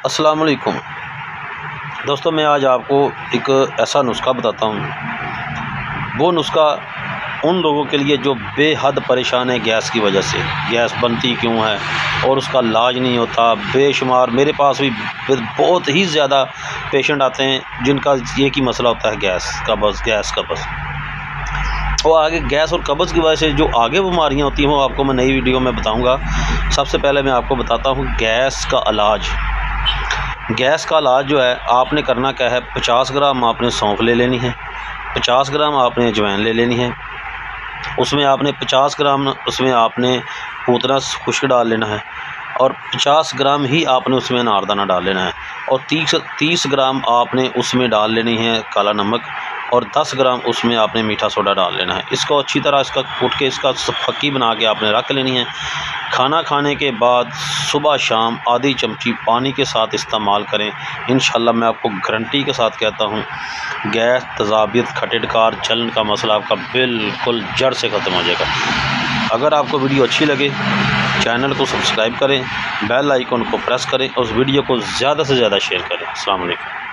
अस्सलाम वालेकुम दोस्तों, मैं आज आपको एक ऐसा नुस्खा बताता हूँ। वो नुस्खा उन लोगों के लिए जो बेहद परेशान है गैस की वजह से। गैस बनती क्यों है और उसका इलाज नहीं होता। बेशुमार मेरे पास भी बहुत ही ज़्यादा पेशेंट आते हैं जिनका एक ही मसला होता है गैस कब्ज़। और आगे गैस और कब्ज़ की वजह से जो आगे बीमारियाँ होती हैं वो आपको मैं नई वीडियो में बताऊँगा। सबसे पहले मैं आपको बताता हूँ गैस का इलाज। गैस का इलाज जो है आपने करना क्या है, 50 ग्राम आपने सौंफ ले लेनी है, 50 ग्राम आपने अजवाइन ले लेनी है, उसमें आपने 50 ग्राम उसमें आपने पूतना खुश्क डाल लेना है और 50 ग्राम ही आपने उसमें अनारदाना डाल लेना है और 30 ग्राम आपने उसमें डाल लेनी है काला नमक और 10 ग्राम उसमें आपने मीठा सोडा डाल लेना है। इसको अच्छी तरह इसका कूट के इसका फक्की बना के आपने रख लेनी है। खाना खाने के बाद सुबह शाम आधी चमची पानी के साथ इस्तेमाल करें। इंशाल्लाह मैं आपको गारंटी के साथ कहता हूँ गैस, तेज़ाबियत, खट्टे डकार, जलन का मसला आपका बिल्कुल जड़ से ख़त्म हो जाएगा। अगर आपको वीडियो अच्छी लगे चैनल को सब्सक्राइब करें, बेल आइकन को प्रेस करें और उस वीडियो को ज़्यादा से ज़्यादा शेयर करें। अस्सलाम वालेकुम।